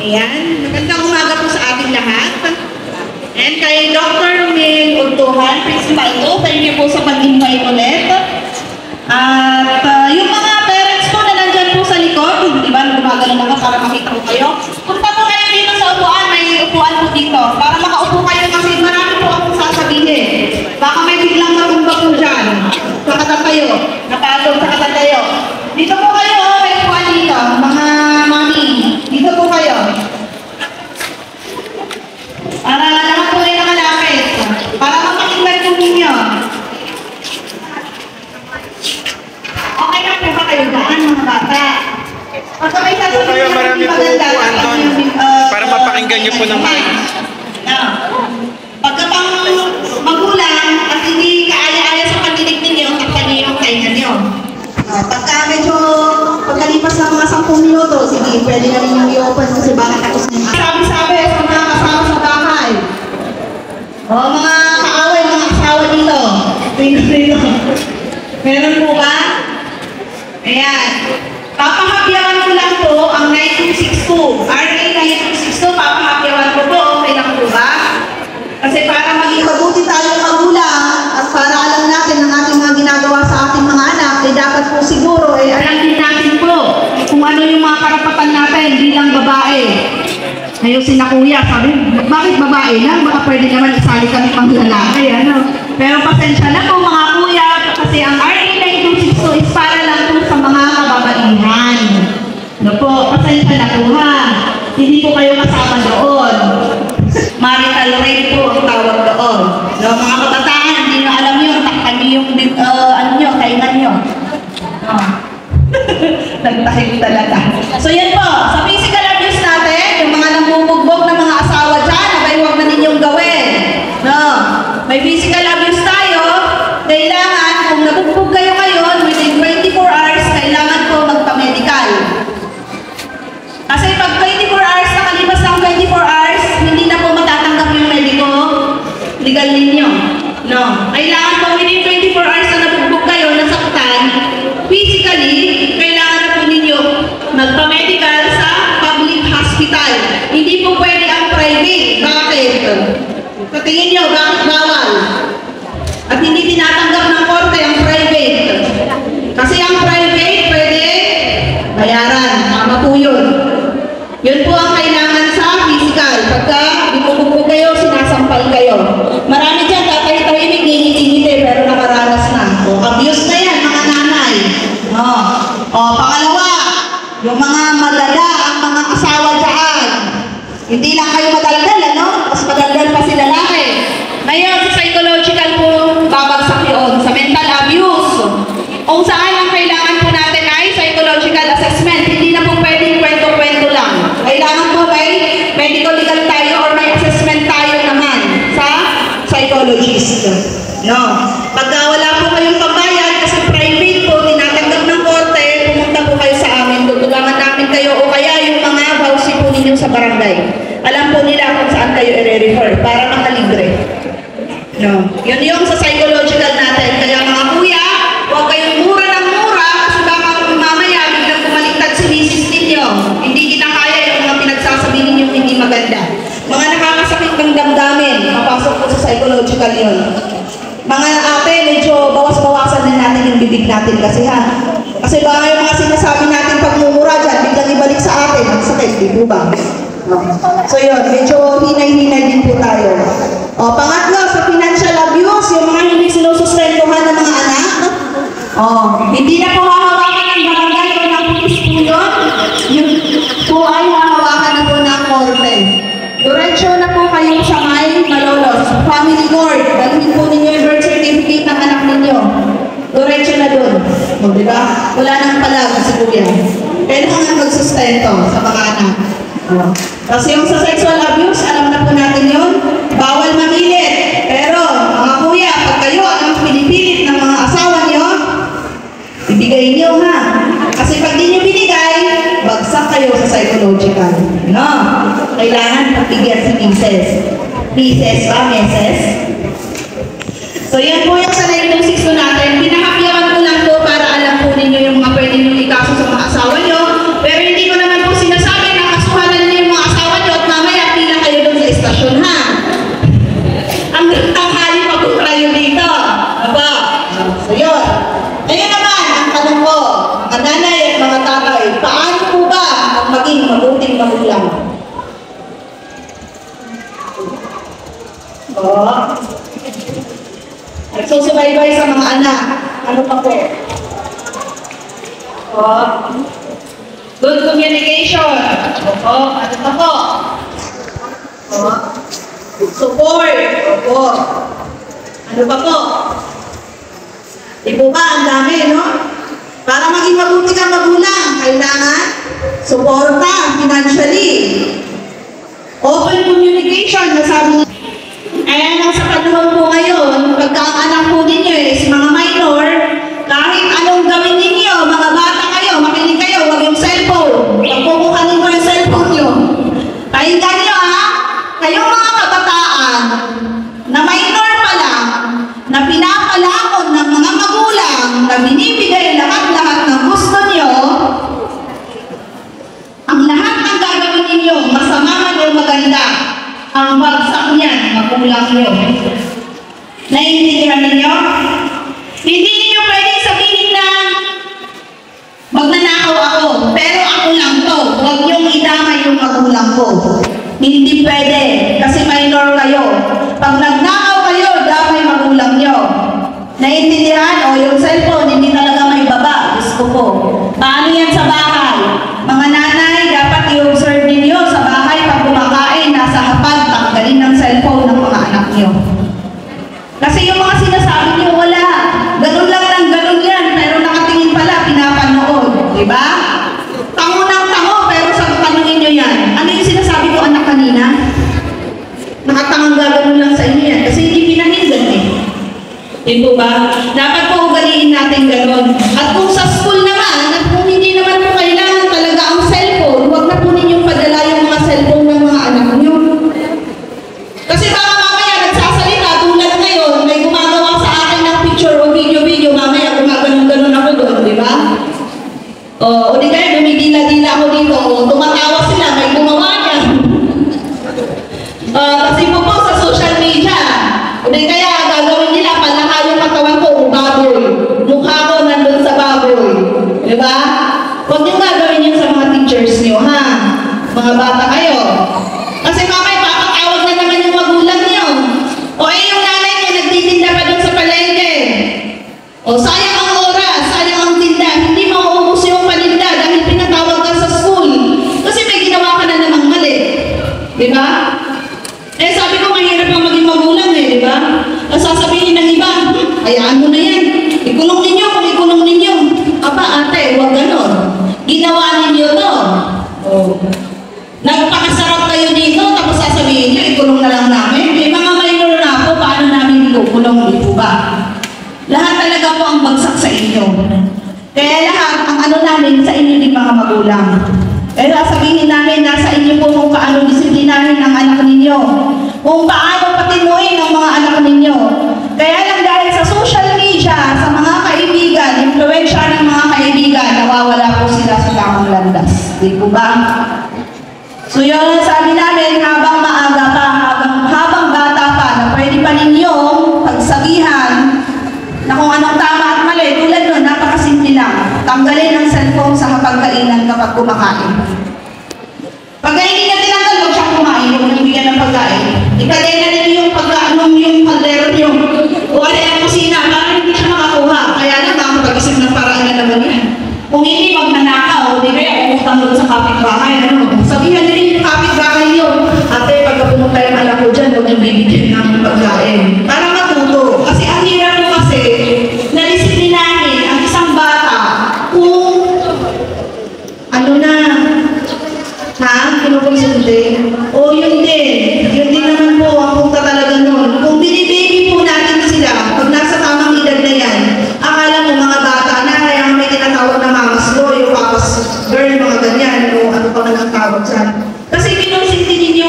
Ayan, magandang umaga po sa ating lahat. And kay Dr. Ming Ultuhan, Principal 2, thank you po sa pag-invite ulit. At yung mga parents po na nandyan po sa likod, di ba, gumagano ako para makita ko kayo. Punta po kayo dito sa upuan, may upuan po dito. Para makaupo kayo kasi marami po akong sasabihin. Baka may biglang matumba po dyan. Nakatatayo, napagod, nakatatayo. Dito po kayo, may upuan dito, mga mami. Dito po kayo. Para lahat po rin nakalapit. Para mapakinggan po ninyo. Okay na po ba kayo daan, mga bata? Pagka may sasabihin kayo, marami po upuan doon. Para mapakinggan nyo po ng maayos. Pagka pang magulang at hindi kaaya-aya sa pandinig ninyo, takpan niyo yung tainga niyo. Pagka medyo pagkalipas ng mga 10 minuto, sige, pwede na rin yung i-open kasi baka tapos na yung sabi-sabi sa mga kasama sa bahay. O, mga kaaway, mga asawa dito. Dito. Meron po ba? Ayan. Papahapyawan ko lang po ang 9262. RA 9262, papahapyawan ko po. Okay lang po ba? Kasi para maging mabuti tayong magulang at para alam natin ang ating mga ginagawa sa ating mga anak, eh dapat po siguro, alam din natin po kung ano yung mga karapatan natin bilang babae. Ngayon sina kuya, sabi, bakit babae lang? Baka pwede naman isali kami pang lalaki, ano? Pero pasensya na po mga kuya, kasi ang RA 9262 is para lang po sa mga kababaihan. No po, pasensya na po ha. Hindi po kayo kasama doon. Marital rape po ang tawag doon. No, mga kabataan, hindi nyo alam yun, takpan nyo yung, ano nyo, kainan nyo. Nagtahil talaga. So yan po, sa physical abuse natin, yung mga namumugbog na mga asawa dyan, abay huwag na ninyong gawin. No, may physical abuse tayo, kailangan, kung nabugbog kayo ngayon, within 24 hours, kailangan po magpa-medical. Kasi pag 24 hours, nakalipas ng 24 hours, hindi na po matatanggap yung mediko legal ninyo. No. Kailangan po within 24 hours na nabugbog kayo, nasaktan, physically, kailangan na po ninyo magpa-medical sa public hospital. Hindi po pwede ang private. Bakit? Sa tingin nyo, bakit bawal? At hindi tinatanggap ng korte ang private. Kasi ang private, pwede bayaran. Tama po yun. Yun po ang kailangan sa physical. Pagka binubugbog kayo, sinasampal kayo. Marami dyan, tatay-tahimik, ngingiti-ngiti, pero nakaranas na. O, abuse na yan, mga nanay. O, pangalawa, yung mga malala, ang mga asawa dyan. Hindi lang kayo madaldal, ano? Mas madaldal pa si lalaki. Ngayon, sa psychological po, babagsak yun. Sa mental abuse. Kung saan ang kailangan po natin ay psychological assessment. Hindi na po pwedeng kwento-kwento lang. Kailangan po may medical legal tayo or may assessment tayo naman sa psychologist. No. Pagka wala po kayong pambayad, kasi private po, tinatanggap ng korte, pumunta po kayo sa amin, tutulungan namin kayo o kaya yung mga bawsi po ninyo sa barangay. Alam po nila kung saan kayo i-refer para makalibre. No. Yun yung sa psychological natin. Kaya mga kuya, huwag kayong mura ng mura kasi baka mamaya biglang kumaliktad si misis ninyo. Hindi kinakaya yung mga pinagsasabi ninyong hindi maganda. Mga nakakasakit ng damdamin, mapasok po sa psychological yun. Mga ate, medyo bawas-bawasan din natin yung bibig natin kasi ha. Kasi baka yung mga sinasabi natin pagmumura dyan, biglang ibalik sa atin. Ang sakit, di po ba? No. So yun, medyo hinay-hinay din po tayo. O, pangatlo, sa financial abuse, yung mga hindi sinusustentuhan ng mga anak. O, hindi na po hahawakan ng barangay o ng pulis po yun. Yung po ay hahawakan na po ng korte. Diretso na po kayo sa may Malolos, family court. Dalhin po ninyo yung birth certificate ng anak ninyo. Diretso na dun. O, diba? Wala nang palag si kuya. Kailangan magsustento sa mga anak. Kasi yung sa sexual abuse, alam na po natin yun, bawal mamilit. Pero, mga kuya, pag kayo ang pinipilit ng mga asawa niyo, ibigay niyo ha. Kasi pag di niyo kailangan pagbigyan si Mrs. Mrs. ba? Mrs. So yan po yung sa 926 natin. Pinakapyawan ko lang po para alam po ninyo yung mga pwede nyo ikaso sa mga asawa nyo. Pero hindi ko naman po sinasabi na kasuhanan niyo yung mga asawa nyo at mamaya pila kayo doon sa estasyon, ha? Ang hali pa po kayo dito. Aba. So yun. Ngayon naman, ang tanong ko, mga nanay at mga tatay, paano po ba ang maging mabuting magulang? Nagsusubaybay sa mga anak. Ano pa po? Good communication. Opo. Ano pa po? Support. Opo. Ano pa po? Di po ba? Ang dami, no? Para maging mabuti kang magulang, kailangan suporta financially. Open communication, nasabi. Ang sa panahon po ngayon, pagkaanak po ninyo is mga minor, kahit anong gawin ninyo, mga bata kayo, makinig kayo, huwag yung cellphone. Pagpukuhanin ko yung cellphone nyo. Pakinggan nyo, ha? Kayong mga kabataan na minor pa lang, na pinapalakon ng mga magulang, na binibigay lahat-lahat ng gusto nyo, ang lahat ng gagawin ninyo, masama man o maganda, ang bagsak niyan, magulang nyo. Naiintindihan ninyo? Hindi ninyo pwede sabihin na magnanakaw ako, pero ako lang to. Huwag niyong idamay yung magulang ko. Hindi pwede, kasi minor kayo. Pag nagnakaw kayo, damay magulang nyo. Naiintindihan? O yung cellphone, hindi talaga may baba. Gusto ko. Paano yan sa bahay? Mga nanay, dapat i-observe ninyo sa bahay pag kumakain, nasa hapag, tanggalin ng cellphone ng mga anak nyo. Kasi yung mga sinasabi nyo, wala. Ganun lang ng ganun yan, pero nakatingin pala, pinapanood. Diba? Tango ng tango, pero sa tanongin nyo yan. Ano yung sinasabi ko anak kanina? Nakatangang gagawin lang sa inyo yan, kasi hindi pinahinggan eh. Di po ba? Dapat po ugaliin natin gano'n. At kung sa school naman, at kung hindi naman po kailangan talaga ang cellphone, huwag na po ninyong padala yung mga cellphone ng mga anak nyo. Kasi baka mamaya nagsasalita, tulad ngayon, may gumagawa sa akin ng picture o video, mamaya gumaganon-ganon ako doon, di ba? O di kaya dumidila-dila ako dito, tumatawa sila, may gumawa niya. Kasi po sa social media, o di kaya gagawin nila, palaka yung katawan ko, baboy. Mukha ko nandun sa baboy. Di ba? Huwag nyo gagawin yun sa mga teachers nyo, ha? Mga bata kayo. Kasi mamay, papatawag na naman yung magulang nyo. O yung nanay nyo, nagtitinda pa dun sa palengke. O sayang ang oras, sayang ang tinda. Hindi mauubos yung paninda dahil pinatawag ka sa school. Kasi may ginawa ka na namang mali. Di ba? Sabi ko, mahirap ang maging magulang di ba? Sasabihin ng iba, hayaan mo na yan. Ikulong ninyo kung ikulong ninyo. Aba, ate, huwag ganon. Ginawa ninyo to. Nagpakasarap kayo dito, tapos sasabihin nyo, ikulong na lang namin. May mga minor na ako, paano namin ikukulong, di po ba? Lahat talaga po ang bagsak sa inyo. Kaya lahat, ang ano namin, sa inyo din mga magulang. Kaya sabihin namin, nasa inyo po kung paano disiplinahin ang anak ninyo. Kung paano patinuin ang mga anak ninyo. Kaya lang dahil sa social media, sa mga kaibigan, influensya ng mga kaibigan, nawawala po sila sa tamang landas. Di po ba? So yun, sabi namin, habang maaga pa, habang bata pa, na pwede pa ninyong pagsabihan na kung anong tama at mali, tulad nun, napakasimple lang. Tanggalin ang cellphone sa hapagkainan kapag kumakain. Pag hindi na tinanggal, huwag siyang kumain, huwag nang bigyan ng pagkain. Ikadena ninyo yung pagkaanong yung kaldero nyo. O ano yung kusina, parang hindi siya makakuha. Kaya lang, makapag-isip ng paraan na naman yan. Kung hindi magnanakaw, di kaya umutang doon sa kapitbahay. Sabihan din yung kapitbahay nyo, ate, pagka pumunta yung alam ko dyan, huwag yung bibigyan ng pagkain. Para matuto. Kasi ang hirap mo kasi, nadisiplinahin ang isang bata kung ano na, kinukonsulti. O yun din naman po ang punta talaga nun. Kung binibaby po natin sila, pag nasa tamang edad na yan, akala mo mga bata na, kaya may tinatawag na mamas boy, o papas girl, mga ganyan, o ano pa man ang tawag dyan. Kasi kinonsinti ninyo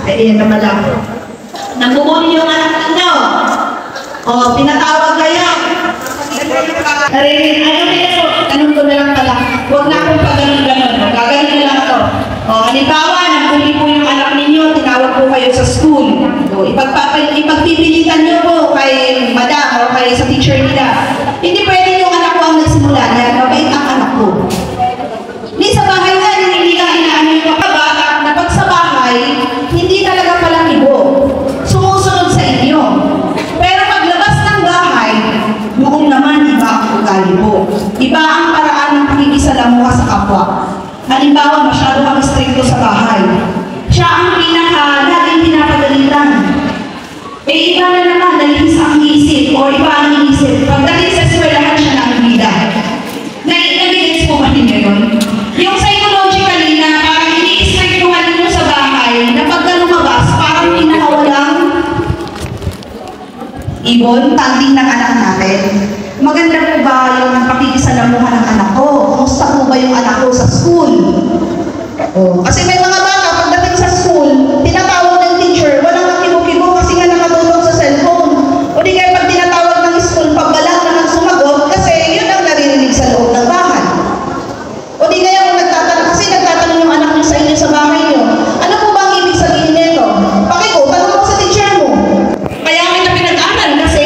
Ay, yan naman lang. Nambubuli yung anak ninyo. O, pinatawag kayo. Narinig, tanong ko na lang pala. Huwag na akong pag-ganon-ganon. Gaganon na lang ito. O, halimbawa, nambuli po yung anak ninyo, tinawag po kayo sa school. O, ipagpipilitan nyo po kay madam o kay sa teacher nila. Hindi pwede yung anak ko ang nagsimula niya. Mabait ang anak ko. Hindi sa bahay nga, hindi lang inaano yung kapabata na pag sa bahay, hindi talaga palang ibo. Sumusunod sa inyo. Pero paglabas ng bahay, noong naman iba ang ugali mo. Iba ang paraan ng pakikisalamuha sa kapwa. Halimbawa, masyado kang stricto sa bahay. Siya ang laging pinapagalitan. Eh, iba na naman, nalihis ang isip o iba ang iisip. Pagdating sa eskwelahan siya ng bida. Nabigits po ba ninyo yun? Yung psychologically na parang ini-strictuhan nyo sa bahay na pagka lumabas, parang pinakawalang ibon, tanding ng anak natin. Maganda po ba yung pakikisalamuha ng anak ko? Kumusta po ba yung anak ko sa school? Oh. Kasi may mga bata, pagdating sa school, tinatawag ng teacher, walang makibo-kibo kasi nga nakatulog sa cellphone. O di kaya pag tinatawag ng school, pagbalang na ng sumagot kasi yun ang naririnig sa loob ng bahay. O di kaya kung nagtatanong yung anak niyo sa inyo sa bahay niyo, ano po ba ang ibig sabihin nito? Pakiko, tanong mo sa teacher mo. Kaya kita pinag-aral kasi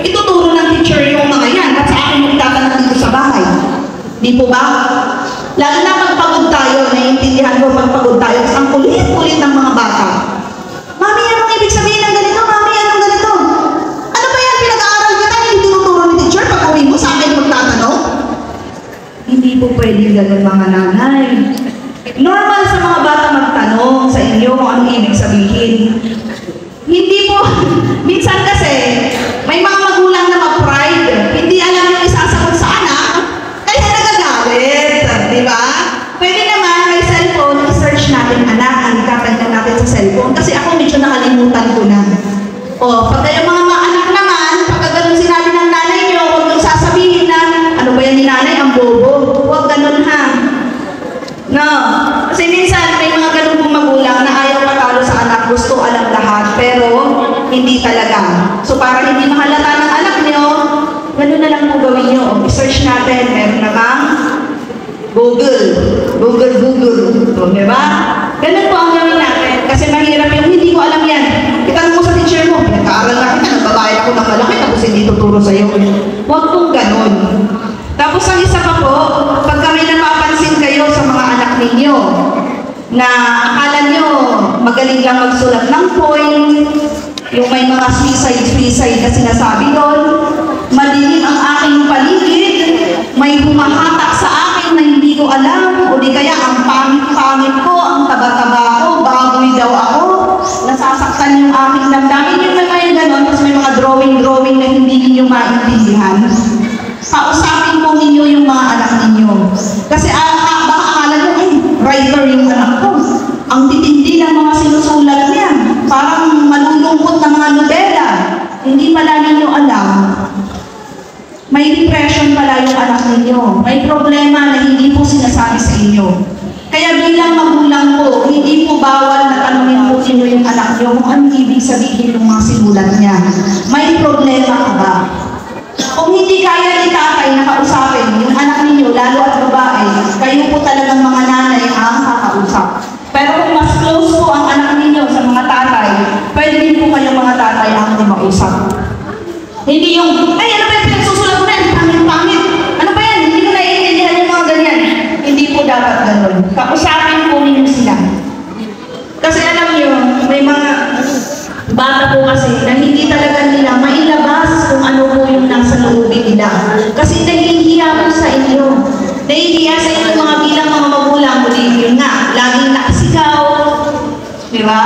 ituturo ng teacher yung mga yan at sa akin magtatanong dito sa bahay. Di po ba? Lalo na magpagod tayo, naiintindihan ko pagpagod tayo, ang kulit-kulit ng mga bata. Mami, anong ibig sabihin ng ganito? Mami, anong ganito? Ano ba yan? Pinag-aaral kita, hindi tinuturo ni teacher pag uwi mo sa akin magtatanong? Hindi po pwedeng ganun mga nanay. Normal sa mga bata magtanong sa inyo kung anong ibig sabihin. Hindi po, minsan kasi, may mga magulang na mag-pride, hindi alam yung isasagot sa anak, kaya nagagalit, di ba? Pwede naman, may cellphone, i-search natin anak, ang ikakanta natin sa cellphone, kasi ako medyo nakalimutan ko na. O, pag yung mga anak naman, pagka ganun sinabi ng nanay nyo, huwag nyo sasabihin na, ano ba yan ni nanay, ang bobo, huwag ganun ha. No, kasi minsan may mga ganun pong magulang na ayaw patalo sa anak, gusto alam lahat, pero hindi talaga. So para hindi mahalata ng anak nyo, ganun na lang po gawin nyo. I-search natin, meron namang Google. Di ba? Ganun po ang gawin natin. Kasi mahirap yung hindi ko alam yan. Itanong mo sa teacher mo, pinag-aaral na kita, nagbabayad ako ng malaki, tapos hindi tuturo sa'yo. Huwag pong ganun. Tapos ang isa pa po, pagka may napapansin kayo sa mga anak ninyo, na akala nyo magaling lang magsulat ng point, yung may mga suicide na sinasabi doon, madilim ang aking paligid, may humahatak sa akin na hindi ko alam, o di kaya ang pangit-pangit ko, ang taba-taba ko, baboy daw ako, nasasaktan yung aking damdamin, yung may ganon, tapos may mga drawing na hindi ninyo maintindihan. Pausapin po ninyo yung mga anak ninyo. Kasi baka akala nyo, ay, writer yung anak ko. Ang titindi ng mga sinusulat niya. Parang malulungkot na mga nobela. Hindi pala ninyo alam. May depression pala yung anak ninyo. May problema na hindi po sinasabi sa inyo. Kaya bilang magulang po, hindi po bawal na tanungin po ninyo yung anak nyo kung anong ibig sabihin ng mga sinulat niya. May problema ka ba? Kung hindi kaya ni tatay na kausapin yung anak ninyo, lalo at babae, kayo po talagang mga nanay ang kakausap. Pero kung mas close po ang anak ninyo sa mga tatay, pwede din po kayong mga tatay ang kumausap. Hindi yung, ay ano ba yung pinagsusulat mo na yan? Pangit-pangit. Ano ba yan? Hindi ko naiintindihan yung mga ganyan. Hindi po dapat ganun. Kausapin po ninyo sila. Kasi alam nyo, may mga bata po kasi na hindi talaga nila mailabas kung ano po yung nasa loobin nila. Kasi nahihiya po sa inyo. Nahihiya sa inyo mga bilang mga magulang. Muli yun nga, laging nakasigaw. Di ba?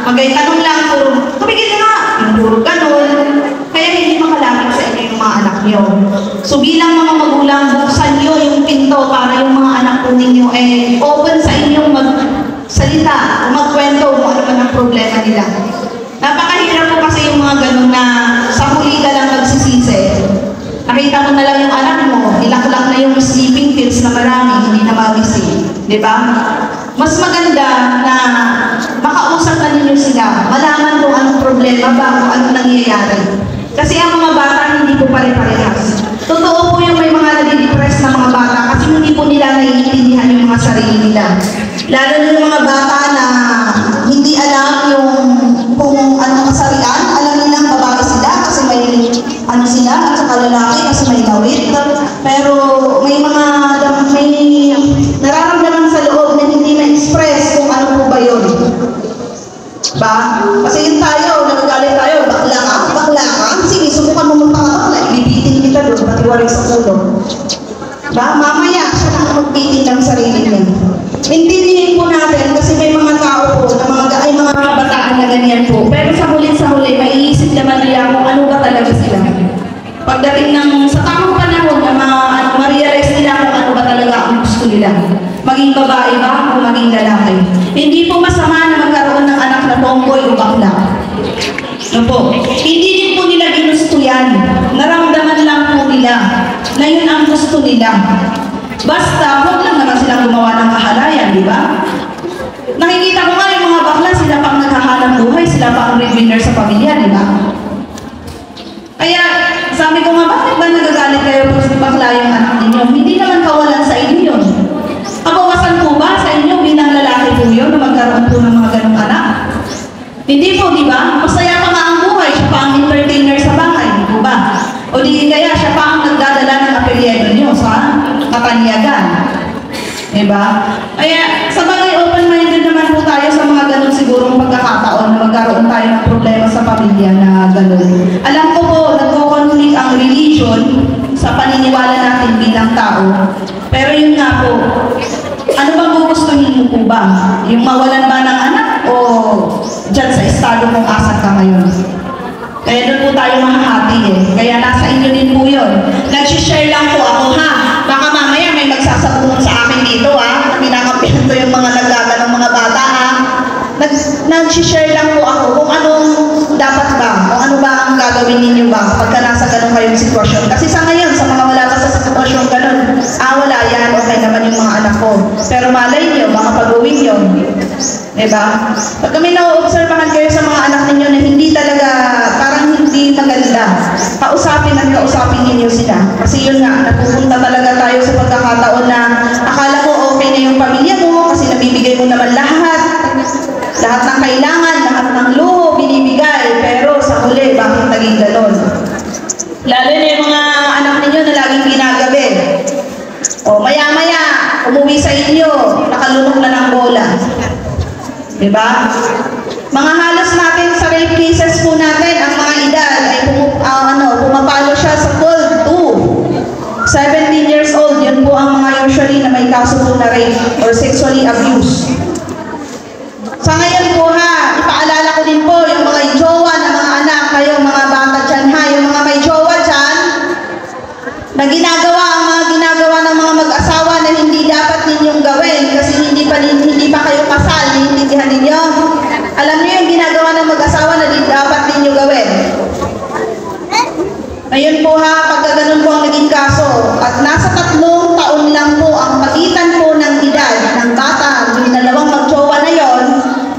Magay-tanong lang, puro, tumigil ka nga. Yung puro ganun. Kaya hindi makalapit sa inyo yung mga anak nyo. So bilang mga magulang, buksan nyo yung pinto para yung mga anak po ninyo open sa inyong magsalita, magkwento kung ano man ang problema nila. Napakahirap po kasi yung mga ganun na sa huli ka lang magsisisi. Nakita mo na lang yung anak mo, nilaklak na yung sleeping pills na marami, hindi na magising. Di ba? Mas maganda na makausap na ninyo sila. problema ba kung ano nangyayari. Kasi ang mga bata hindi po pare-parehas. Totoo po yung may mga nadidepress na mga bata kasi hindi po nila naiintindihan yung mga sarili nila. Lalo na yung mga bata na hindi alam yung kung anong kasarian, alam nilang babae sila kasi may ano sila at saka lalaki kasi may lawit. Pero may mga may nararamdaman sa loob na hindi ma-express kung ano po ba yun. Ba? Kasi yun tayo, nagagalit tayo, bakla ka, sige, subukan mo magpakabakla, ibibitin kita doon, patiwarik sa ulo. Ba? Mamaya, siya lang magbitin ng sarili niya. Intindihin po natin kasi may mga tao po, ay mga kabataan na ganyan po. Pero sa huli, maiisip naman nila kung ano ba talaga sila. Pagdating ng sa tamang panahon na ma-realize nila kung ano ba talaga ang gusto nila. Maging babae ba o maging lalaki. Hindi po masama na magkaroon ng anak na tomboy o bakla. Ano po? Hindi din po nila ginusto yan. Naramdaman lang po nila na yun ang gusto nila. Basta, huwag lang naman silang gumawa ng kahalayan, di ba? Nakikita ko nga yung mga bakla, sila pang naghahanap buhay, sila pang breadwinner sa pamilya, di ba? Kaya, sabi ko nga, bakit ba nagagalit kayo kung bakla yung anak ninyo? Hindi naman kawalan sa inyo yun. Kabawasan po ba sa inyo bilang lalaki po yun na magkaroon po ng mga ganong anak? Hindi po, di ba? Masaya pa nga ang buhay, siya pa ang entertainer sa bahay, di po ba? O di kaya siya pa ang nagdadala ng apelyedo nyo sa katanyagan. Diba? Kaya sa bagay open-minded naman po tayo sa mga ganun sigurong pagkakataon na magkaroon tayo ng problema sa pamilya na ganun. Alam ko po, nagko-conflict ang religion sa paniniwala natin bilang tao. Pero yun nga po, ano bang gugustuhin mo po ba? Yung mawalan ba ng anak o dyan sa estado kung asan ka ngayon? Kaya doon po tayo mahahati eh. Kaya nasa inyo din po yun. Nag-share lang po ako ha. Baka mamaya may magsasabunod sa akin dito ha. Pinakampihan ko yung mga naggaga ng mga bata ha. Nag-share lang po ako kung anong dapat ba. Kung ano ba ang gagawin ninyo ba pagka nasa ganun kayong sitwasyon. Kasi sa ngayon, sa mga wala pa sa sitwasyon ganun, wala yan, okay naman yung mga anak ko. Pero malay nyo, baka pag-uwing yun. Diba? Pag kami na-observahan kayo sa mga anak ninyo na hindi talaga, parang hindi maganda, kausapin at kausapin ninyo sila. Kasi yun nga, napupunta talaga tayo sa pagkakataon na akala mo okay na yung pamilya mo kasi nabibigay mo naman lahat ng kailangan, lahat ng luho, binibigay. Pero sa huli, bakit naging ganon? Lalo na yung mga anak ninyo na laging ginagabi. O maya-maya, umuwi sa inyo, nakalunok na ng bola. Diba? Mga halos natin sa rape cases po natin, ang mga edad ay pumapalo siya sa 12 to 17 years old. Yun po ang mga usually na may kaso po na rape or sexually abuse. Sa ngayon po ha, ipaalala ko din po yung mga jowa na mga anak, kayo mga bata dyan ha, yung mga may jowa dyan, na ang mga ginagawa ng mga mag-asawa na hindi dapat ninyong gawin kasi hindi pa kayo kasal, naiintindihan ninyo? Alam niyo yung ginagawa ng mag-asawa na hindi dapat ninyo gawin? Ngayon po ha, pagka ganun po ang naging kaso, at nasa 3 taon lang po ang pagitan po ng edad ng bata, yung dalawang mag-jowa na yon,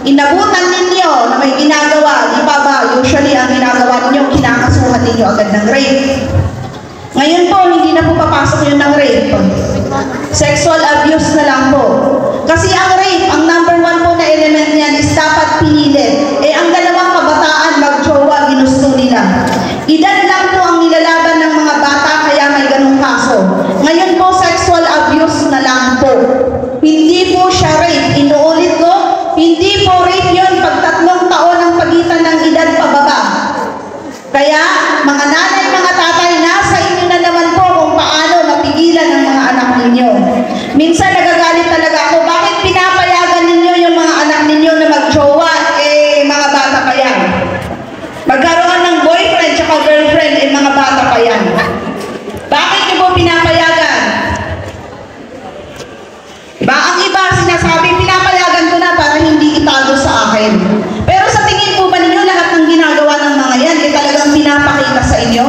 inabutan ninyo na may ginagawa, di ba ba, usually ang ginagawa ninyo, kinakasuhan ninyo agad ng rape. Ngayon po, hindi na po papasok yun ng rape. Sexual abuse na lang po. Kasi ang rape, ang number 1 po na element niyan is dapat pinilit. Ang dalawang kabataan mag-jowa, ginusto nila. Edad lang po ang nilalaban ng mga bata, kaya may ganung kaso. Ngayon po, sexual abuse na lang po. Hindi po siya rape. Inuulit ko, hindi po rape yun pag 3 taon ang pagitan ng edad pababa. Kaya, mga nanay, mga tatay, nasa inyo na naman po kung paano mapigilan ang mga anak ninyo. Minsan nagagalit talaga ako, bakit pinapayagan ninyo yung mga anak ninyo na mag-jowa, mga bata pa yan. Magkaroon ng boyfriend tsaka girlfriend, mga bata pa yan. Bakit nyo po pinapayagan? Diba? Ang iba sinasabi, pinapayagan ko na para hindi itago sa akin. Pero sa tingin po ba ninyo lahat ng ginagawa ng mga yan, talagang pinapakita sa inyo?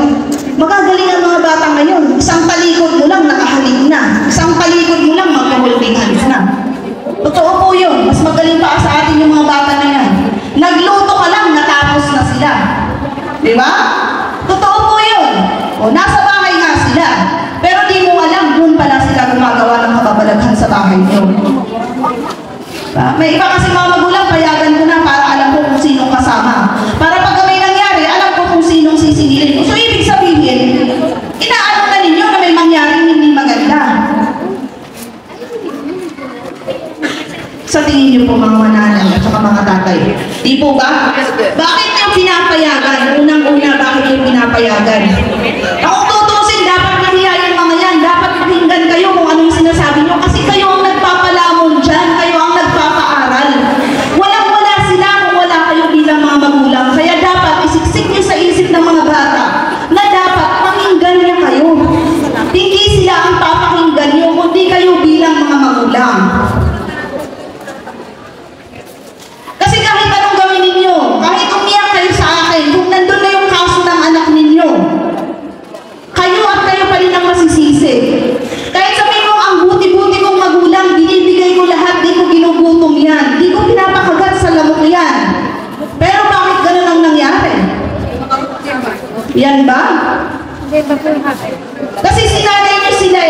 O, nasa bahay nga sila. Pero di mo alam, doon pala sila gumagawa ng kababalaghan sa bahay niyo. May iba kasi mga magulang, payagan ko na para alam ko kung sinong kasama. Para pag may nangyari, alam ko kung sinong sisingilin ko. So, ibig sabihin, inaano na ninyo na may mangyaring hindi maganda. Sa tingin niyo po mga nanay at saka mga tatay, di po ba? Bakit niyo pinapayagan? Unang-una, bakit niyo pinapayagan? Kung tutusin, dapat nahiya yung mga yan. Dapat pakinggan kayo kung anong sinasabi niyo kasi kayo ang nagpapalamon dyan. Kayo ang nagpapaaral. Walang-wala sila kung wala kayo bilang mga magulang. Kaya dapat isiksik niyo sa isip ng mga bata na dapat pakinggan niya kayo. Hindi sila ang papakinggan niyo, kundi kayo bilang mga magulang. Kasi kahit anong gawin ninyo, kahit umiyak kayo sa akin, kung nandun na yung kaso ng anak ninyo, kayo at kayo pa rin ang masisisi. Kahit sabihin mo, ang buti-buti kong magulang, binibigay ko lahat, di ko ginugutom yan, di ko pinapakagat sa lamok yan. Pero bakit ganun ang nangyari? Yan ba? Kasi sinanay nyo sila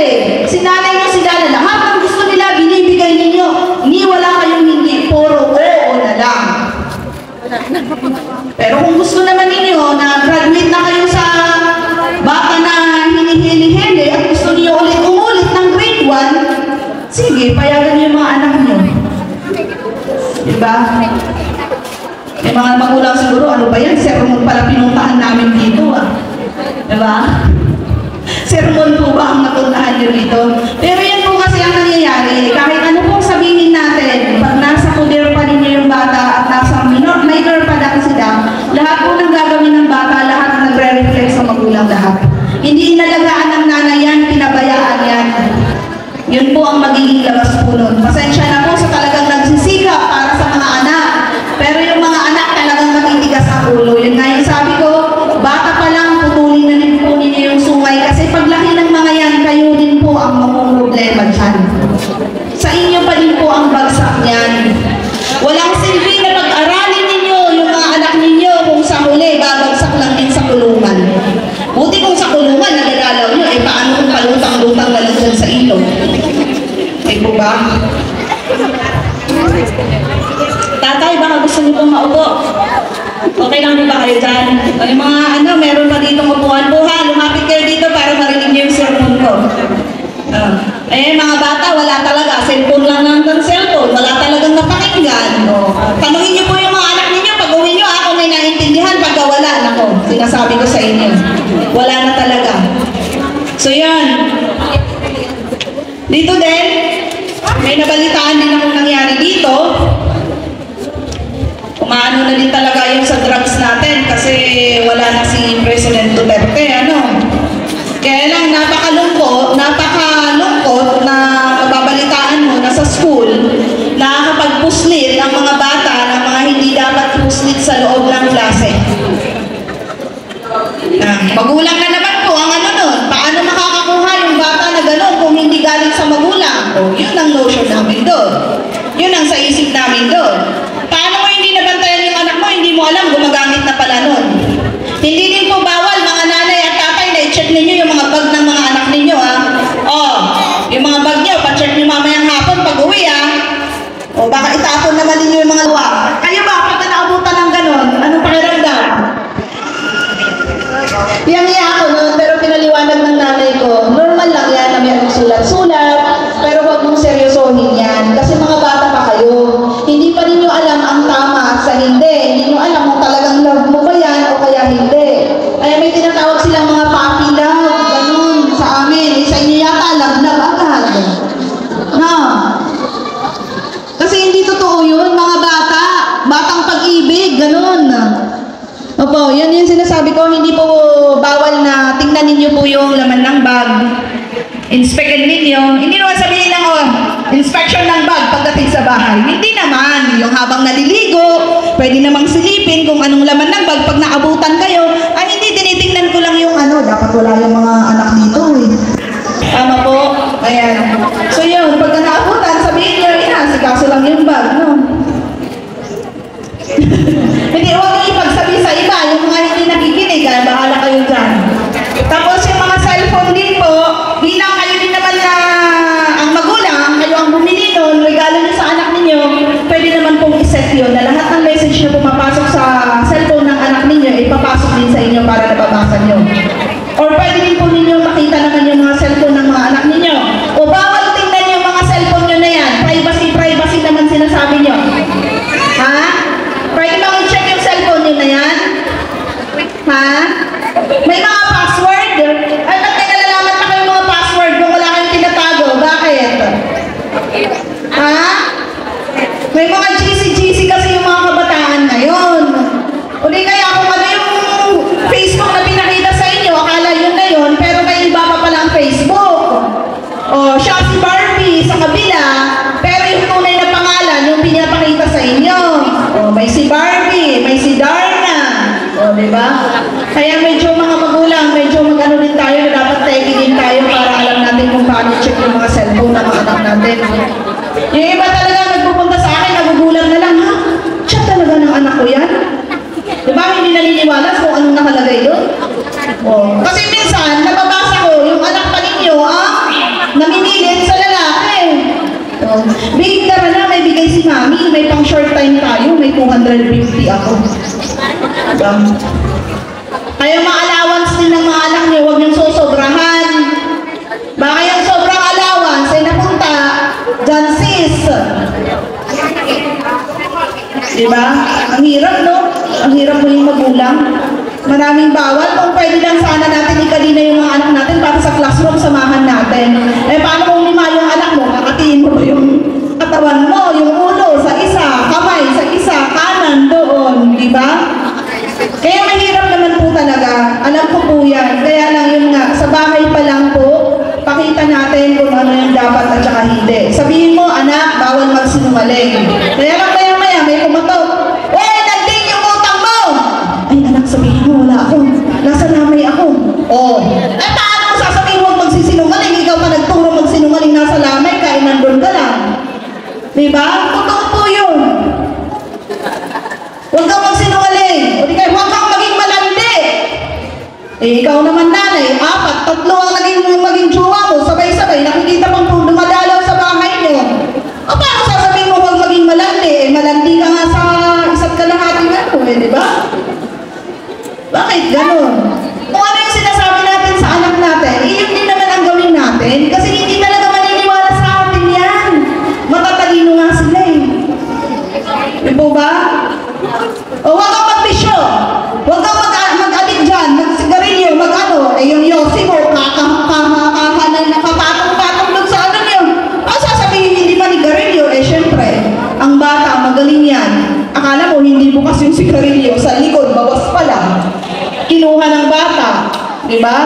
Sinanay nyo sila na lahat ng gusto nila, binibigay ninyo. Ni wala kayong hindi, puro oo na lang. Pero kung gusto naman ninyo na graduate na kayo sa bata na hinihili-hili at gusto niyo ulit umulit ng grade 1, sige, payagan niyo yung mga anak niyo. Diba? May mga magulang siguro, ano ba yan? Sermon pala pinuntahan namin dito Diba? Sermon po ba ang napuntahan niyo dito? Pero yan po kasi ang nangyayari. Kahit ano pong sabihin natin, pag nasa poder pa ninyo yung bata at nasa minor pa na sila, lahat po ng gagawin ng bata, lahat nagre-reflect sa magulang lahat. Hindi inalagaan ng nanay yan, pinabayaan yan. Yun po ang magiging labas po nun. Pasensya na po sa talagang nagsisikap para sa mga anak. Pero yung mga anak talagang matitigas ang ulo. Yun nga yung sabi ko, bata pa lang, putulin na din po ninyo yung sungay. Kasi paglaki ng mga yan, kayo din po ang problema dyan. Sa inyo pa din po ang bagsak niyan. Walang silbi na pag-aralin ninyo yung mga anak ninyo kung sa huli, babagsak lang din sa kulungan. Buti kung sa kulungan, nagagalaw nyo, paano kung palutang-lutang na lang dyan sa ilog? Po ba? Tatay, baka gusto niyo pong maupo. Okay lang ba kayo dyan? Yung mga meron pa dito upuan po ha. Lumapit kayo dito para marinig niyo yung sermon ko. Mga bata, wala talaga. Cellphone lang ng cellphone. Wala talagang napakinggan. Tanungin niyo po yung mga anak ninyo. Pag uwi niyo, ako may naintindihan. Pagka wala, nako, sinasabi ko sa inyo. Wala na talaga. So yan. Dito din, may nabalitaan din akong nangyari dito. Umaano na din talaga yung sa drugs natin kasi wala na si President Duterte, Kaya lang napakalungkot na mababalitaan mo na sa school nakakapag-puslit ang mga bata ng mga hindi dapat puslit sa loob ng klase. Magulang na naman po ang nun. Paano makakakuha yung bata na gano'n kung hindi galing sa magulang? Yun ang notion namin doon. Yun ang sa isip namin doon. Paano mo hindi nabantayan yung anak mo, hindi mo alam, gumagamit na pala nun. Hindi din po bawal mga nanay at tatay na i-check ninyo yung mga bag ng mga anak ninyo, yung mga bag nyo, pa-check nyo mamayang hapon pag uwi, baka itapon naman ninyo yung mga luwa. Kayo ba, pagka naabutan ng gano'n, anong pakiramdam? Yang-iya ako nun, pero pinaliwanag ng nanay ko, normal lang yan na may sulat-sulat, pero huwag mong seryosohin yan. Kasi mga bata pa kayo, hindi pa ninyo alam ang tama at sa hindi. Hindi nyo alam kung talagang love mo ba yan o kaya hindi. Kaya may tinatawag silang mga puppy love, ganun sa amin. Sa inyo yata, love agad. Kasi hindi totoo yun, mga bata. Batang pag-ibig, ganun. Opo, yan yung sinasabi ko, hindi po bawal na tingnan ninyo po yung laman ng bag. Inspekin ninyo. Hindi naman sabihin lang, inspection ng bag pagdating sa bahay. Hindi naman. Yung habang naliligo, pwede namang silipin kung anong laman ng bag. Pag naabutan kayo, hindi, tinitingnan ko lang yung dapat wala yung mga anak dito Tama po. Ayan. So yun, pag naabutan, sabihin nyo, inasikaso lang yung bag, Hindi, huwag nyo ipagsabi sa iba, yung mga hindi nakikinig, bahala kayo dyan. Tapos kaya kung ano yung Facebook na pinakita sa inyo, akala yun na yun, pero may iba pa pala ang Facebook. O, siya si Barbie sa kabila, pero yung tunay na pangalan, yung pinapakita sa inyo. O, may si Barbie, may si Darna. O, diba? Kaya medyo mga magulang, medyo mag-ano din tayo, dapat taking din tayo para alam natin kung paano check yung mga cellphone ng mga anak natin. Yung iba talaga nagpupunta sa akin, nagugulang na lang, ha? Siya talaga ng anak ko yan? Diba? Hindi naniniwala kung anong nakalagay doon. O, kasi minsan, nababasa ko, yung anak pa ninyo, naminilit sa lalaki. O, babe, tara na, may bigay si mami, may pang short time tayo, may 250 ako. Diba? Kaya ma-allowance din ng mga anak niyo, huwag niyong susobrahan. Baka yung sobrang allowance ay napunta dyan sis. Diba? Ang hirap, no? Ang hirap mo yung magulang. Maraming bawal. Kung pwede lang sana natin ikalina yung mga anak natin para sa classroom, samahan natin. Eh, paano kung lima yung anak mo? Kakatiin mo yung katawan mo, yung ulo sa isa, kamay sa isa, kanan doon. Diba? Kaya mahirap naman po talaga. Alam ko po yan. Kaya lang yun nga, sa bahay pa lang po, pakita natin kung ano yung dapat at saka hindi. Sabihin mo, anak, bawal magsinungaling. Kaya lang maya-maya, may kumatok. Uy, nagding yung utang mo! Ay, anak, sabihin mo, wala ako. Nasa lamay ako. Oh. Eh, paano mo sasabihin mo magsisinungaling? Ikaw pa nagturo magsinungaling, nasa lamay ka, eh, nandun ka lang. Diba? Totoo po yun. Huwag kang magsinungaling. O di kayo, huwag kang maging malandi. Eh, ikaw naman nanay, 4, 3 ang maging jowa mo, sabay-sabay, nakikita pang dumadalaw sa bahay niyo. O paano sasabihin mo huwag maging malandi? Eh, malandi ka nga sa isa't kalahating ano, eh, di ba? Bakit ganun? Kung ano yung sinasabi natin sa anak natin, iyon din naman ang gawin natin, kasi hindi talaga maniniwala sa atin yan. Matatalino nga sila eh. Di po ba? O huwag kang magbisyo. Huwag kang mag-adik dyan, mag-sigarilyo, mag-ano. Eh yung yosi mo, nakapatong-patong doon sa ano niyo. Ang sasabihin hindi manigarilyo, eh syempre, ang bata magaling yan. Akala mo hindi bukas yung sigarilyo, sa likod, bawas pala. Kinuha ng bata. Diba?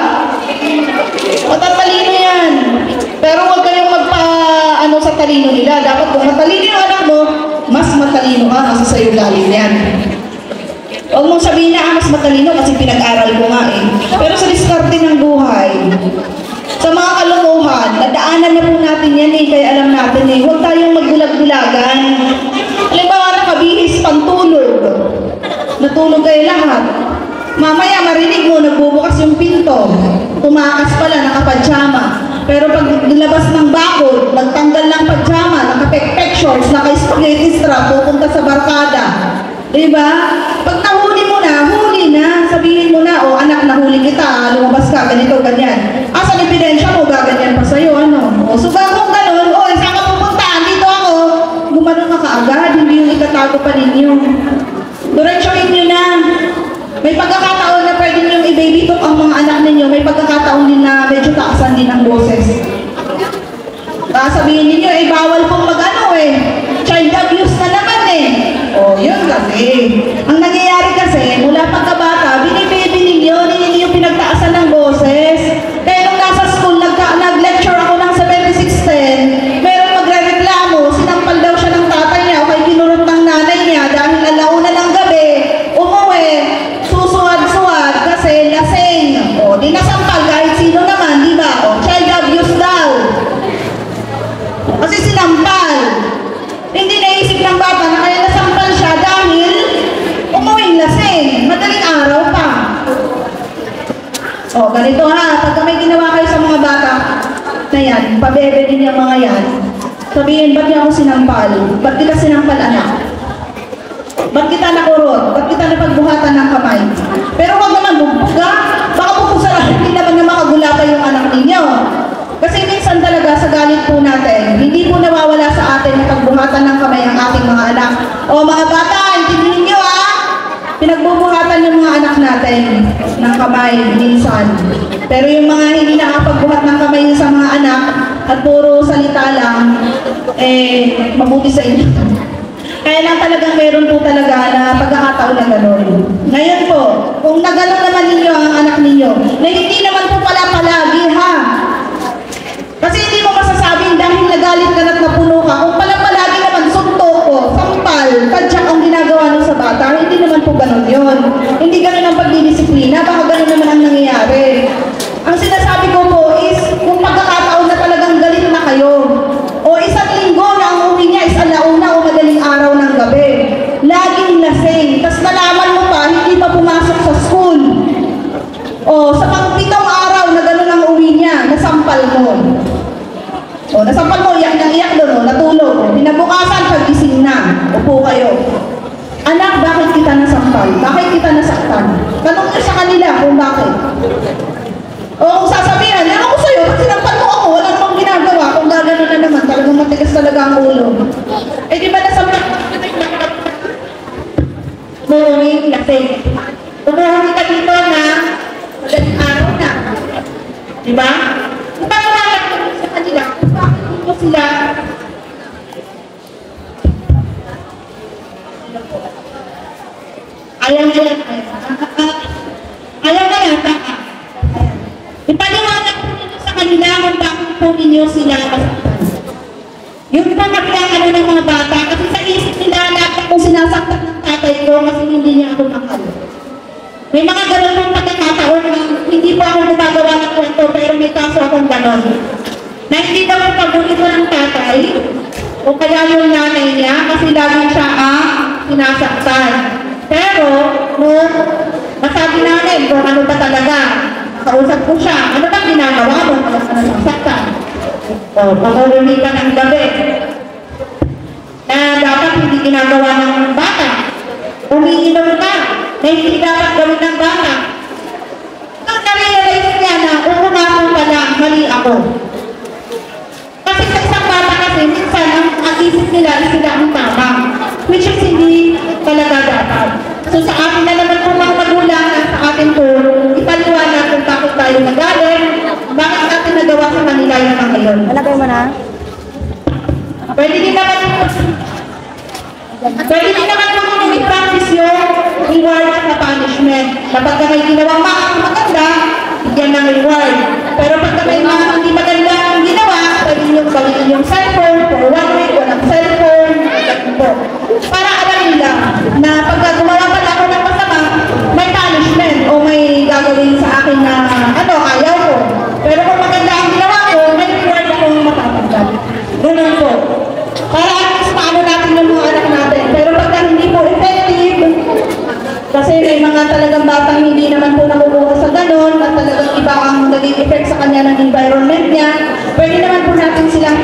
Matatalino yan. Pero huwag kayong magpa-ano sa talino nila. Dapat kung matalino yung anak mo, mas matalino ka, nasa sa'yo galing yan. Huwag mong sabihin na mas matalino kasi pinag-aral ko nga eh. Pero sa diskarte ng buhay, sa mga kalumuhan, nadaanan na po natin yan eh, kaya alam natin eh, huwag tayong magbulag-bulagan. Halimbawa, nakabihis, pantulog. Natulog kayo lahat. Mamaya marinig mo, nagbubukas yung pinto. Tumakas pala, nakapadyama. Pero pag nilabas ng bakod, nagtanggal ng padyama, naka-pek-pek shorts, naka-spaghetti strap, pupunta sa barkada. Diba? Pag nahuli mo na, huli na. Sabihin mo na, oh anak, nahuli kita, lumabas ka, ganito, ganyan. Asan ebidensya mo, gaganyan pa sa'yo, ano? O, so kung ganun, oh, saan ka pupunta? Dito ako. Gumanon ka kaagad, hindi yung itatago pa ninyo. Diretsyohin nyo na. May pagkakataon na pwede nyo i-baby talk ang mga anak ninyo, may pagkakataon din na medyo taasan din ang boses. Sabihin ninyo, eh, bawal pong mag-ano eh. Child abuse na naman eh. O, yun kasi. Ang nangyayari kasi, mula pagkabata, binibaby ninyo, hindi yung pinagtaasan ng boses. Kaya nung nasa school, nag-lecture ako ng 7610, meron magre-reklamo, sinampal daw siya ng tatay niya, o kay kinurot ng nanay niya, dahil alauna ng gabi, umuwi, susuwad-suwad, kasi lasing. O, di nasampal kahit sino naman, di ba? O, child abuse daw. Kasi sinampal. Hindi naisip ng bata na kaya nasampal siya dahil umuwing lasing. Madaling araw pa. O, ganito ha. Pagka may ginawa kayo sa mga bata na yan, pabebe din yung mga yan, sabihin, ba't niya ako sinampal? Ba't kita sinampal, anak? Ba't kita nakurot? Ba't kita napagbuhatan ng kamay? Pero huwag naman bugbuga. Baka bubusarahan din naman na makagulata yung anak ninyo. Kasi minsan talaga sa galit po natin, hindi po nawawala sa atin yung pagbuhatan ng kamay ang ating mga anak. O mga bata, intindihin nyo ha! Pinagbubuhatan yung mga anak natin ng kamay minsan. Pero yung mga hindi nakapagbuhat ng kamay sa mga anak at puro salita lang, eh, mabuti sa inyo. Kaya lang talagang meron po talaga na pagkakataon na gano'n. Ngayon po, kung nagano'n naman ninyo ang anak ninyo, na hindi naman po pala palagi ha. Kasi hindi mo masasabing dahil nagalit ka at napuno ka, kung pala palagi naman suntok ko, sampal, tadyak ang ginagawa nyo sa bata, hindi naman po gano'n yun. Hindi gano'n ang pagdidisiplina, baka gano'n naman ang nangyayari. Ang sinasabi ko po is, kung pagkakataon na talagang galit na kayo, o isang linggo na ang uwi niya is alauna o madaling araw ng gabi, laging lasing, tas nalaman mo pa, hindi pa pumasok sa school, o sa pang-pitong araw na gano'n ang uwi niya, nasampal mo. O, nasampal mo, iyak ng iyak doon, natulog. Pinabukasan, pagising na. Upo kayo. Anak, bakit kita nasampal? Bakit kita nasaktan? Tanong niyo sa kanila kung bakit. O kung sasabihin, ano ko sa'yo, ba't sinampal mo ako? Wala namang ginagawa. Kung gagano na naman, talagang matigas talaga ang ulo. Eh di ba nasampal? Umuwi, lasing. Umuwi ka dito na madaling araw na. Di ba? Ipagawalan ko sa kanila kung bakit dito sila ayaw na yan. Ayaw na yan. Ipaliwanag ko nito sa kanila kung bakit po ninyo sila masaktan. Yung pangkapilang ano ng mga bata, kasi sa isip nila lahat akong sinasaktan ng tatay ko kasi hindi niya ako mahal. May mga gano'n pong pagkakataon na hindi po ako gumagawa ng kwento pero may kaso akong gano'n. Na hindi daw ang paborito ng tatay o kaya yung nanay niya kasi lagi siya ang sinasaktan. Pero, nung masabi namin kung ano ba talaga, kausap ko siya, ano bang ginagawa mo kung ano nasasaktan? O, pag-uwi ka ng gabi na dapat hindi ginagawa ng bata. Umiinom ka na hindi dapat gawin ng bata. Nung na-realize niya na, oo nga po pala, mali ako. Kasi sa isang bata kasi, minsan ang isip nila is sila ang tama. Which is hindi talaga dapat. So sa akin na naman po mga magulang at sa akin po, ipaliwanag kung bakit tayo nagalit, bakit natin nagawa sa kanila yung mga ngayon. Malagay mo na? Pwede din naman po kung i-practice yung reward at punishment. Kapag ka may ginawang maganda, bigyan ng reward. Pero pag may mga hindi maganda ang ginawa, pwede nyo gawin yung cellphone for 1 week o ng cellphone. Para alam nila na pag gumawa pala ako ng masama, may punishment o may gagawin sa akin na ano, ayaw ko. Pero kung maganda ang ginawa ko, may reward akong matatanggap. Ganun po. Para at least paano natin yung mga anak natin. Pero pagka hindi po effective, kasi may mga talagang batang hindi naman po nakukuha sa ganon at talagang iba ang naging effect sa kanya ng environment niya, pwede naman po natin silang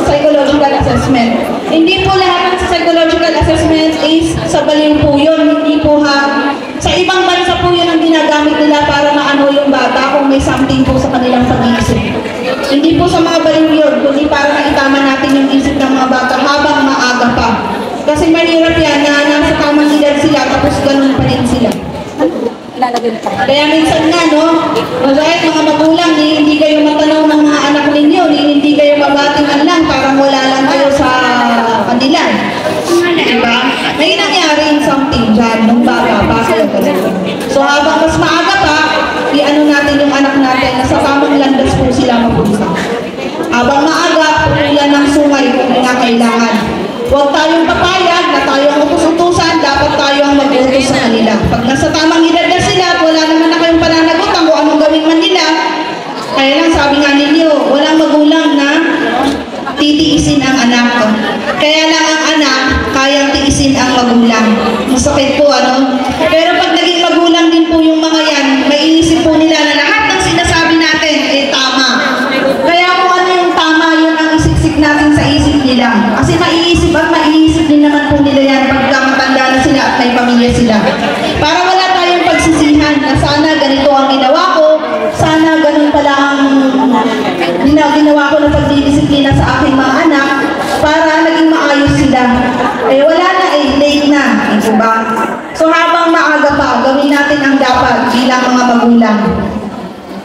psychological assessment. Hindi po lahat ng psychological assessment is sa baliw po yun. Hindi po ha. Sa ibang bansa po yun ang ginagamit nila para maano yung bata kung may something po sa kanilang pag-iisip. Hindi po sa mga baliw yun, kundi para maitama natin yung isip ng mga bata habang maaga pa. Kasi mahirap yan na nasa tamang edad sila tapos ganun pa rin sila. Kaya minsan nga, no, kahit mga magulang, hindi kayo matanaw ng mga anak ninyo, hindi kayo mabatingan lang, parang wala lang kayo sa kanila. Diba? May nangyari something dyan, nung bata pa kayo talaga. So habang mas maaga pa, i-ano natin yung anak natin na sa tamang landas po sila mapunta. Habang maaga, pupulan ng sungay kung kailangan. Huwag tayong papayag na tayo ang utos-utusan, dapat tayo ang mag-utos sa kanila. Pag nasa tamang edad na sila, wala naman na kayong pananagutan kung anong gawin man nila. Kaya lang sabi nga ninyo, walang magulang na titiisin ang anak. Kaya lang ang anak, kayang tiisin ang magulang. Masakit po, ano? Pero pag naging magulang din po yung mga yan, maiisip po nila na lahat ng sinasabi natin, tama. Kaya kung ano yung tama, yun ang isiksik natin sa isip nila. Kasi maiisip at maiisip din naman po nila yan pagka matanda na sila at may pamilya sila. Para wala tayong pagsisihan na sana ganito ang ginawa ko, sana ganun pala ang ginawa ko na pagdidisiplina sa aking mga anak para naging maayos sila. Eh wala na late na, diba? So habang maaga pa, gawin natin ang dapat bilang mga magulang.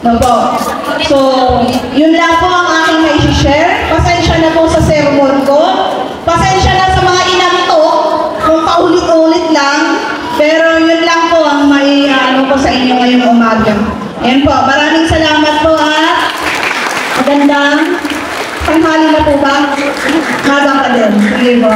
No po. So, yun lang po ang aking mai-share. Pasensya na po sa sermon ko. Pasensya na sa mga inang to Ayan po, maraming salamat po ha. Magandang tanghali na po ba? Magang pa din. Sige po.